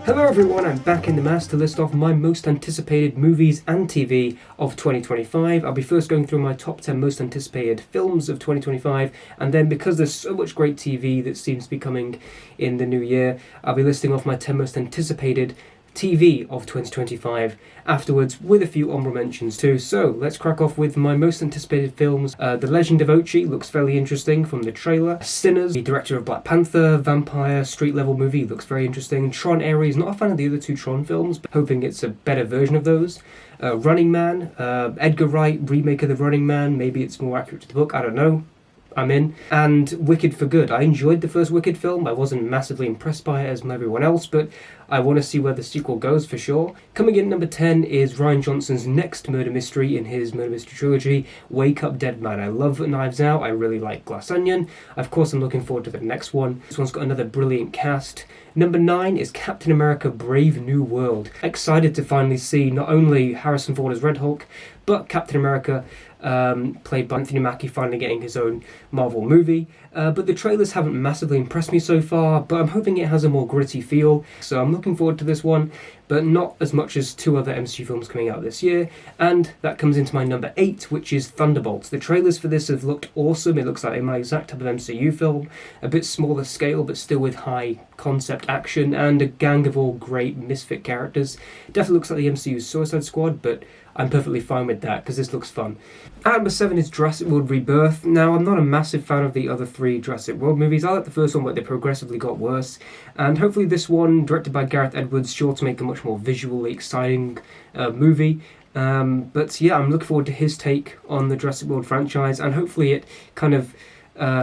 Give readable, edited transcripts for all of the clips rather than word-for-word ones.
Hello everyone, I'm back in the mass to list off my most anticipated movies and TV of 2025. I'll be first going through my top 10 most anticipated films of 2025, and then because there's so much great TV that seems to be coming in the new year, I'll be listing off my 10 most anticipated TV of 2025 afterwards, with a few honorable mentions too. So let's crack off with my most anticipated films. The Legend of Ochi looks fairly interesting from the trailer. Sinners, the director of Black Panther, vampire, street level movie, looks very interesting. Tron Ares, not a fan of the other two Tron films, but hoping it's a better version of those. Running Man, Edgar Wright remake of The Running Man, maybe it's more accurate to the book, I don't know. I'm in. And Wicked for Good. I enjoyed the first Wicked film. I wasn't massively impressed by it as everyone else, but I want to see where the sequel goes for sure. Coming in number 10 is Rian Johnson's next murder mystery in his murder mystery trilogy, Wake Up Dead Man. I love Knives Out. I really like Glass Onion. Of course, I'm looking forward to the next one. This one's got another brilliant cast. Number 9 is Captain America Brave New World. Excited to finally see not only Harrison Ford as Red Hulk, but Captain America, played by Anthony Mackie, finally getting his own Marvel movie. But the trailers haven't massively impressed me so far, but I'm hoping it has a more gritty feel. So I'm looking forward to this one, but not as much as two other MCU films coming out this year. And that comes into my number 8, which is Thunderbolts. The trailers for this have looked awesome. It looks like my exact type of MCU film. A bit smaller scale, but still with high concept action and a gang of all great misfit characters. Definitely looks like the MCU's Suicide Squad, but I'm perfectly fine with that because this looks fun. At number 7 is Jurassic World Rebirth. Now, I'm not a massive fan of the other 3 Jurassic World movies. I like the first one, but they progressively got worse. And hopefully this one, directed by Gareth Edwards, sure to make a much more visually exciting movie. But yeah, I'm looking forward to his take on the Jurassic World franchise, and hopefully it kind of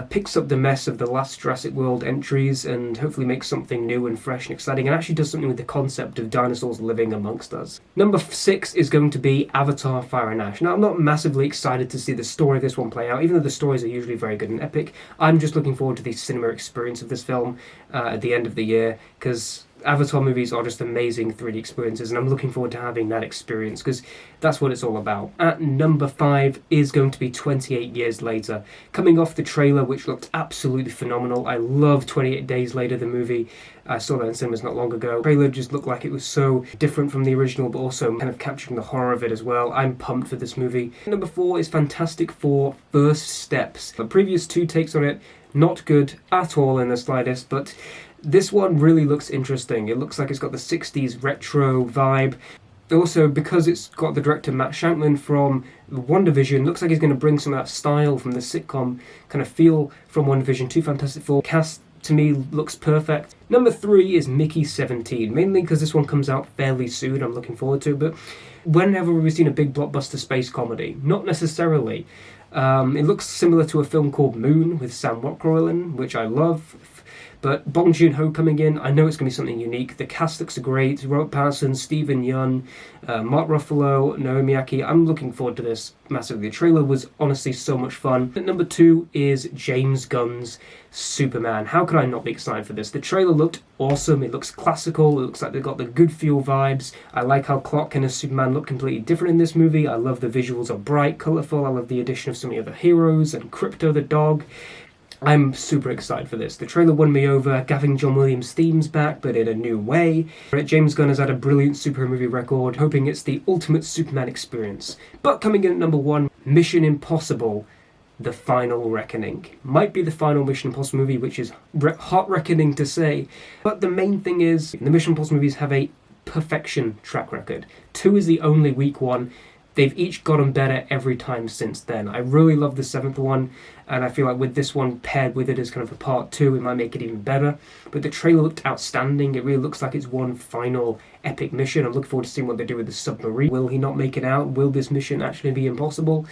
picks up the mess of the last Jurassic World entries and hopefully makes something new and fresh and exciting, and actually does something with the concept of dinosaurs living amongst us. Number 6 is going to be Avatar Fire and Ash. Now, I'm not massively excited to see the story of this one play out, even though the stories are usually very good and epic. I'm just looking forward to the cinema experience of this film at the end of the year, because Avatar movies are just amazing 3D experiences, and I'm looking forward to having that experience because that's what it's all about. At number 5 is going to be 28 Years Later. Coming off the trailer, which looked absolutely phenomenal. I love 28 Days Later, the movie. I saw that in cinemas not long ago. The trailer just looked like it was so different from the original, but also kind of capturing the horror of it as well. I'm pumped for this movie. Number 4 is Fantastic Four First Steps. The previous 2 takes on it, not good at all in the slightest, but this one really looks interesting. It looks like it's got the 60s retro vibe. Also, because it's got the director Matt Shankman from WandaVision, looks like he's going to bring some of that style from the sitcom kind of feel from WandaVision to Fantastic Four. Cast, to me, looks perfect. Number 3 is Mickey 17, mainly because this one comes out fairly soon. I'm looking forward to it, but whenever we've seen a big blockbuster space comedy, not necessarily. It looks similar to a film called Moon with Sam Rockwell in, which I love. But Bong Joon-ho coming in, I know it's going to be something unique. The cast looks great. Robert Pattinson, Stephen Yeun, Mark Ruffalo, Naomi Ackie. I'm looking forward to this massively. The trailer was honestly so much fun. At number 2 is James Gunn's Superman. How could I not be excited for this? The trailer looked awesome. It looks classical. It looks like they've got the good feel vibes. I like how Clark Kent as Superman look completely different in this movie. I love the visuals are bright, colourful. I love the addition of so many other heroes and Krypto the dog. I'm super excited for this. The trailer won me over. Gavin John Williams' theme's back, but in a new way. James Gunn has had a brilliant superhero movie record, hoping it's the ultimate Superman experience. But coming in at number 1, Mission Impossible: The Final Reckoning. Might be the final Mission Impossible movie, which is heart-reckoning to say. But the main thing is, the Mission Impossible movies have a perfection track record. 2 is the only weak one. They've each gotten better every time since then. I really love the 7th one, and I feel like with this one paired with it as kind of a part 2, it might make it even better. But the trailer looked outstanding. It really looks like it's one final epic mission. I'm looking forward to seeing what they do with the submarine. Will he not make it out? Will this mission actually be impossible?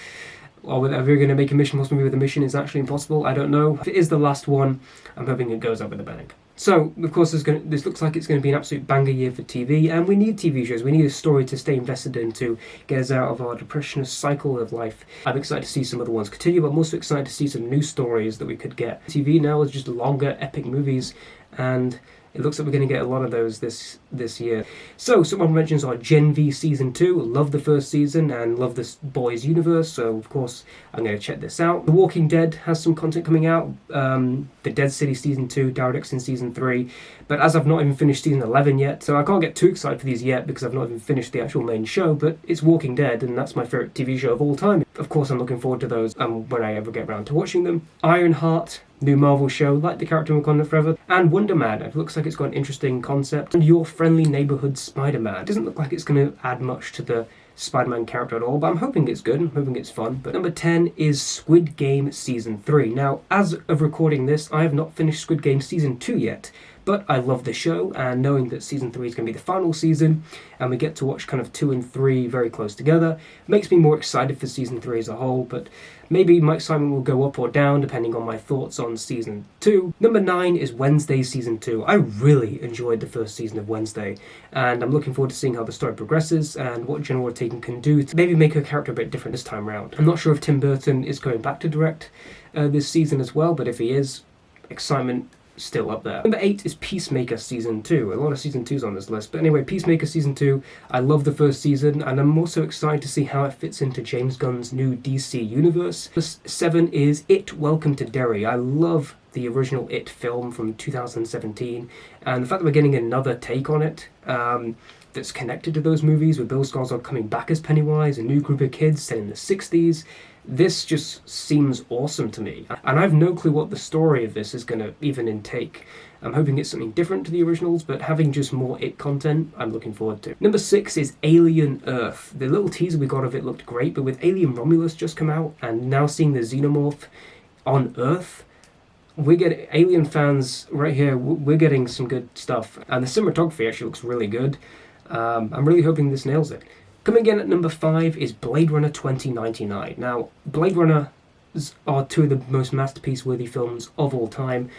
Or are we going to make a Mission Impossible movie where the mission is actually impossible? I don't know. If it is the last one, I'm hoping it goes up with a bang. So, of course, this looks like it's going to be an absolute banger year for TV, and we need TV shows. We need a story to stay invested in to get us out of our depressionist cycle of life. I'm excited to see some other ones continue, but I'm also excited to see some new stories that we could get. TV now is just longer, epic movies, and it looks like we're going to get a lot of those this year. So, some honorable mentions are Gen V Season 2. Love the first season and love this boys universe, so of course I'm going to check this out. The Walking Dead has some content coming out. The Dead City Season 2, Daryl Dixon Season 3. But as I've not even finished Season 11 yet, so I can't get too excited for these yet because I've not even finished the actual main show, but it's Walking Dead, and that's my favourite TV show of all time. Of course, I'm looking forward to those when I ever get around to watching them. Ironheart, new Marvel show, like the character in Wakanda Forever, and Wonder Man. It looks like it's got an interesting concept. And Your Friendly Neighborhood Spider-Man. It doesn't look like it's going to add much to the Spider-Man character at all, but I'm hoping it's good, I'm hoping it's fun. But number 10 is Squid Game Season 3. Now, as of recording this, I have not finished Squid Game Season 2 yet, but I love the show, and knowing that Season 3 is going to be the final season, and we get to watch kind of 2 and 3 very close together, makes me more excited for Season 3 as a whole, but maybe my excitement will go up or down depending on my thoughts on Season 2. Number 9 is Wednesday Season 2. I really enjoyed the first season of Wednesday, and I'm looking forward to seeing how the story progresses and what Jenna Ortega can do to maybe make her character a bit different this time around. I'm not sure if Tim Burton is going back to direct this season as well, but if he is, excitement still up there. Number 8 is Peacemaker Season 2. A lot of Season 2s on this list. But anyway, Peacemaker Season 2, I love the first season, and I'm also excited to see how it fits into James Gunn's new DC universe. Number 7 is It, Welcome to Derry. I love the original It film from 2017, and the fact that we're getting another take on it that's connected to those movies, with Bill Skarsgård coming back as Pennywise, a new group of kids set in the 60s, this just seems awesome to me. And I have no clue what the story of this is going to even intake. I'm hoping it's something different to the originals, but having just more It content, I'm looking forward to. Number 6 is Alien Earth. The little teaser we got of it looked great, but with Alien Romulus just come out, and now seeing the Xenomorph on Earth, we're getting, Alien fans right here, we're getting some good stuff. And the cinematography actually looks really good. I'm really hoping this nails it. Coming in at number 5 is Blade Runner 2099. Now, Blade Runners are 2 of the most masterpiece-worthy films of all time,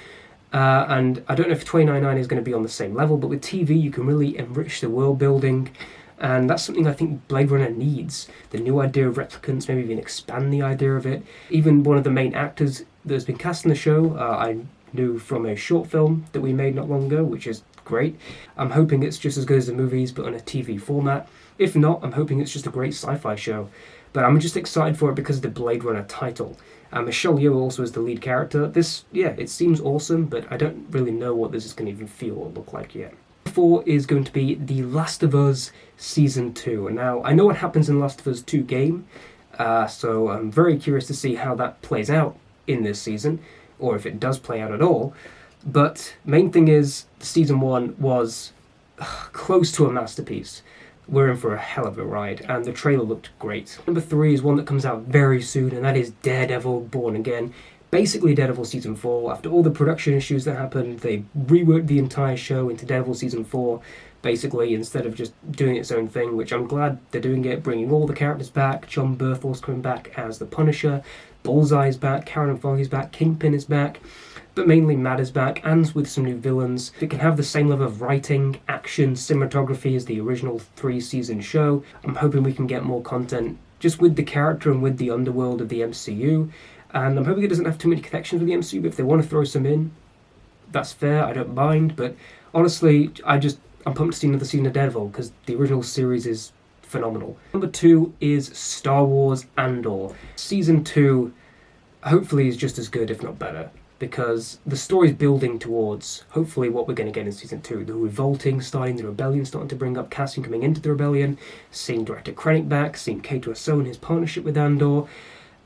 and I don't know if 2099 is going to be on the same level, but with TV you can really enrich the world building, and that's something I think Blade Runner needs. The new idea of replicants, maybe even expand the idea of it. Even one of the main actors that's been cast in the show, I knew from a short film that we made not long ago, which is great. I'm hoping it's just as good as the movies, but on a TV format. If not, I'm hoping it's just a great sci-fi show. But I'm just excited for it because of the Blade Runner title. Michelle Yeoh also is the lead character. This, yeah, it seems awesome, but I don't really know what this is going to even feel or look like yet. 4 is going to be The Last of Us Season 2. And now, I know what happens in Last of Us 2 game, so I'm very curious to see how that plays out in this season, or if it does play out at all. But main thing is, Season 1 was close to a masterpiece. We're in for a hell of a ride, and the trailer looked great. Number 3 is one that comes out very soon, and that is Daredevil Born Again. Basically Daredevil Season 4. After all the production issues that happened, they reworked the entire show into Daredevil Season 4, basically, instead of just doing its own thing, which I'm glad they're doing it, bringing all the characters back. John Berthold's coming back as the Punisher, Bullseye's back, Karen Foggy's back, Kingpin is back, but mainly Matt is back, and with some new villains. It can have the same level of writing, action, cinematography as the original 3-season show. I'm hoping we can get more content just with the character and with the underworld of the MCU, and I'm hoping it doesn't have too many connections with the MCU, but if they want to throw some in, that's fair, I don't mind. But honestly, I'm pumped to see another season of Daredevil, because the original series is phenomenal. Number 2 is Star Wars Andor. Season 2 hopefully is just as good, if not better, because the story's building towards hopefully what we're going to get in Season 2. The revolting starting, the rebellion starting to bring up, Cassian coming into the rebellion, seeing Director Krennic back, seeing Kato Aso and his partnership with Andor.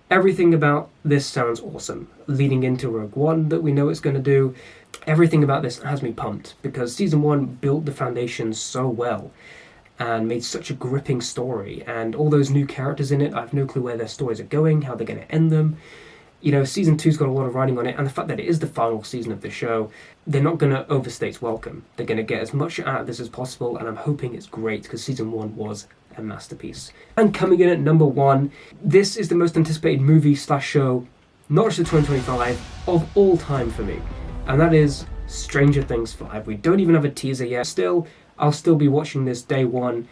Everything about this sounds awesome. Leading into Rogue One that we know it's going to do. Everything about this has me pumped, because Season 1 built the foundation so well and made such a gripping story, and all those new characters in it, I have no clue where their stories are going, how they're going to end them. You know, Season 2's got a lot of writing on it, and the fact that it is the final season of the show, they're not going to overstay its welcome. They're going to get as much out of this as possible, and I'm hoping it's great, because Season 1 was a masterpiece. And coming in at number 1, this is the most anticipated movie/show, not just of 2025, of all time for me, and that is Stranger Things 5. We don't even have a teaser yet. Still, I'll still be watching this day one,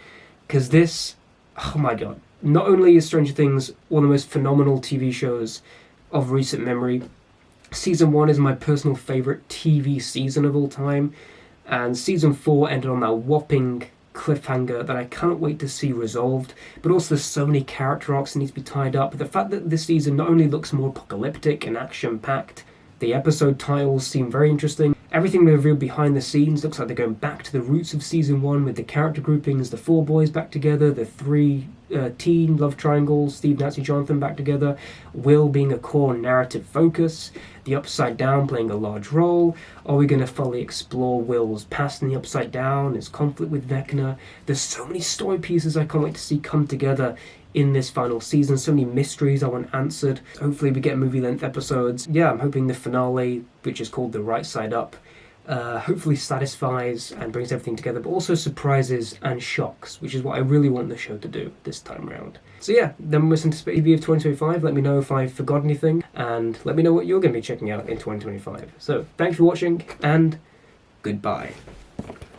because this, oh my god, not only is Stranger Things one of the most phenomenal TV shows of recent memory, Season 1 is my personal favourite TV season of all time, and Season 4 ended on that whopping cliffhanger that I can't wait to see resolved, but also there's so many character arcs that need to be tied up. The fact that this season not only looks more apocalyptic and action-packed, the episode titles seem very interesting. Everything they revealed behind the scenes looks like they're going back to the roots of Season 1 with the character groupings, the 4 boys back together, the 3 teen love triangles, Steve, Nancy, Jonathan back together, Will being a core narrative focus, the Upside Down playing a large role. Are we going to fully explore Will's past in the Upside Down, his conflict with Vecna? There's so many story pieces I can't wait to see come together in this final season. So many mysteries I want answered. Hopefully we get movie-length episodes. Yeah, I'm hoping the finale, which is called The Right Side Up, hopefully satisfies and brings everything together, but also surprises and shocks, which is what I really want the show to do this time around. So yeah, the most anticipated TV of 2025. Let me know if I forgot anything, and let me know what you're going to be checking out in 2025. So thanks for watching, and goodbye.